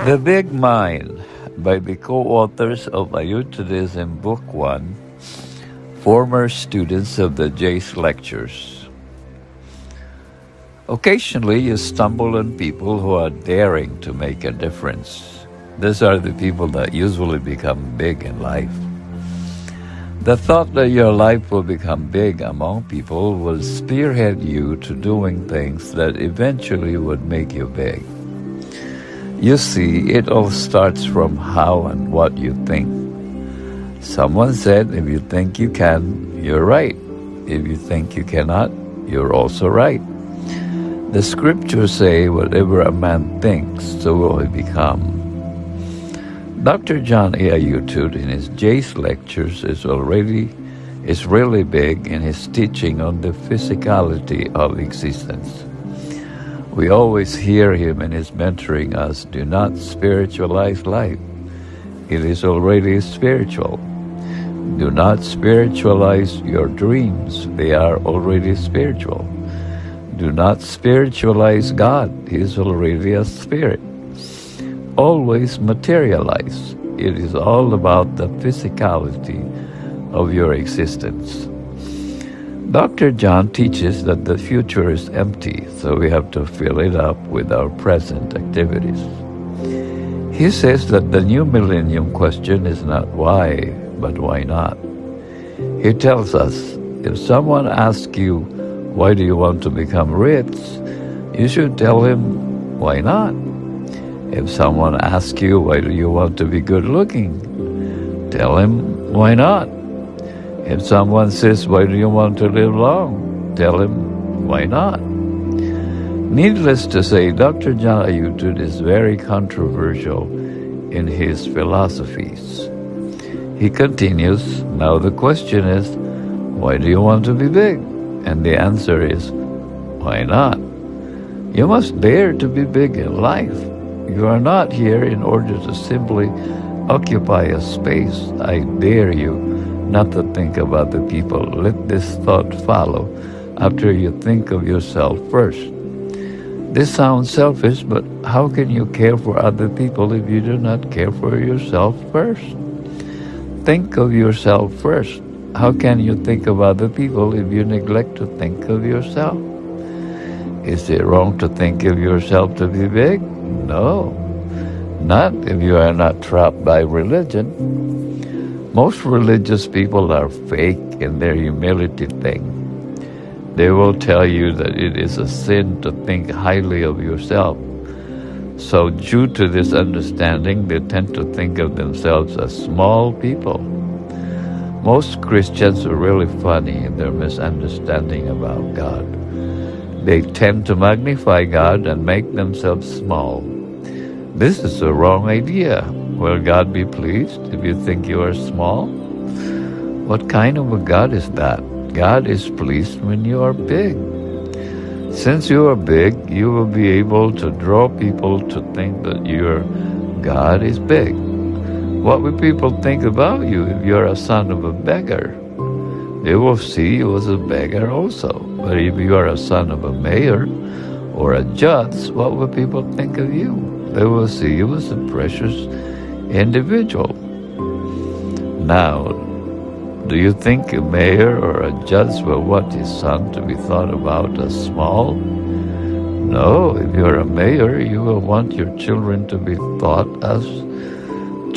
The Big Mind by the co-authors of AYUDTUD Book 1, former students of the Jace Lectures. Occasionally you stumble on people who are daring to make a difference. These are the people that usually become big in life. The thought that your life will become big among people will spearhead you to doing things that eventually would make you big. You see, it all starts from how and what you think. Someone said, if you think you can, you're right. If you think you cannot, you're also right. The scriptures say, whatever a man thinks, so will he become. Dr. John AYUDTUD in his Jace Lectures is really big in his teaching on the physicality of existence. We always hear him in his mentoring us, do not spiritualize life. It is already spiritual. Do not spiritualize your dreams. They are already spiritual. Do not spiritualize God. He is already a spirit. Always materialize. It is all about the physicality of your existence. Dr. John teaches that the future is empty, so we have to fill it up with our present activities. He says that the new millennium question is not why, but why not. He tells us, if someone asks you, why do you want to become rich? You should tell him, why not? If someone asks you, why do you want to be good looking? Tell him, why not? If someone says, why do you want to live long? Tell him, why not? Needless to say, Dr. John AYUDTUD is very controversial in his philosophies. He continues, now the question is, why do you want to be big? And the answer is, why not? You must dare to be big in life. You are not here in order to simply occupy a space. I dare you not to think about the people. Let this thought follow after you think of yourself first. This sounds selfish, but how can you care for other people if you do not care for yourself first? Think of yourself first. How can you think of other people if you neglect to think of yourself? Is it wrong to think of yourself to be big? No, not if you are not trapped by religion. Most religious people are fake in their humility thing. They will tell you that it is a sin to think highly of yourself. So due to this understanding, they tend to think of themselves as small people. Most Christians are really funny in their misunderstanding about God. They tend to magnify God and make themselves small. This is a wrong idea. Will God be pleased if you think you are small? What kind of a God is that? God is pleased when you are big. Since you are big, you will be able to draw people to think that your God is big. What will people think about you if you're a son of a beggar? They will see you as a beggar also. But if you are a son of a mayor or a judge, what will people think of you? They will see you as a precious individual. Now, do you think a mayor or a judge will want his son to be thought about as small? No, if you're a mayor, you will want your children to be thought as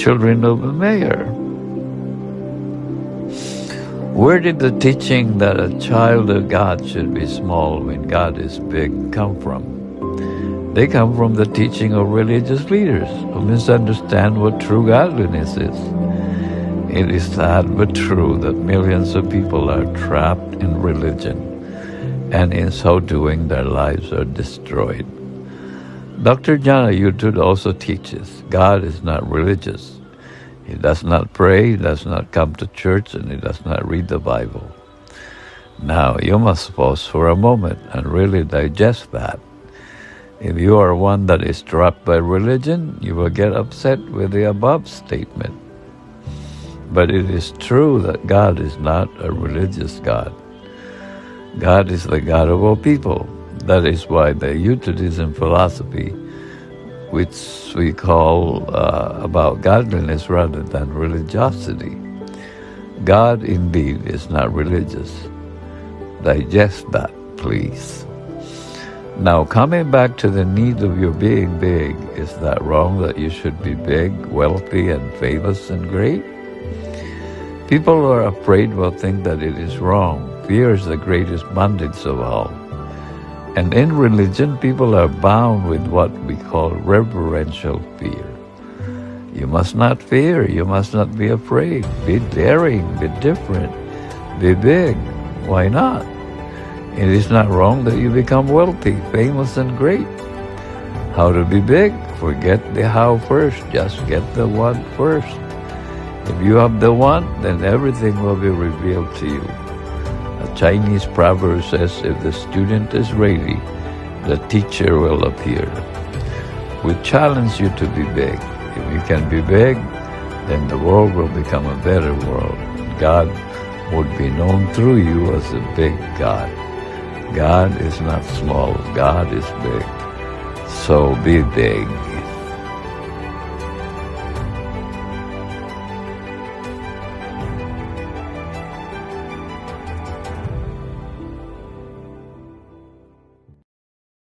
children of a mayor. Where did the teaching that a child of God should be small when God is big come from? They come from the teaching of religious leaders who misunderstand what true godliness is. It is sad but true that millions of people are trapped in religion, and in so doing their lives are destroyed. Dr. John AYUDTUD also teaches God is not religious. He does not pray, he does not come to church, and he does not read the Bible. Now, you must pause for a moment and really digest that. If you are one that is trapped by religion, you will get upset with the above statement. But it is true that God is not a religious God. God is the God of all people. That is why the AYUDTUD philosophy which we call about godliness rather than religiosity. God indeed is not religious. Digest that, please. Now, coming back to the need of your being big, is that wrong that you should be big, wealthy, and famous and great? People who are afraid will think that it is wrong. Fear is the greatest bondage of all. And in religion, people are bound with what we call reverential fear. You must not fear. You must not be afraid. Be daring. Be different. Be big. Why not? It is not wrong that you become wealthy, famous, and great. How to be big? Forget the how first. Just get the what first. If you have the what, then everything will be revealed to you. A Chinese proverb says, if the student is ready, the teacher will appear. We challenge you to be big. If you can be big, then the world will become a better world. God would be known through you as a big God. God is not small. God is big. So be big.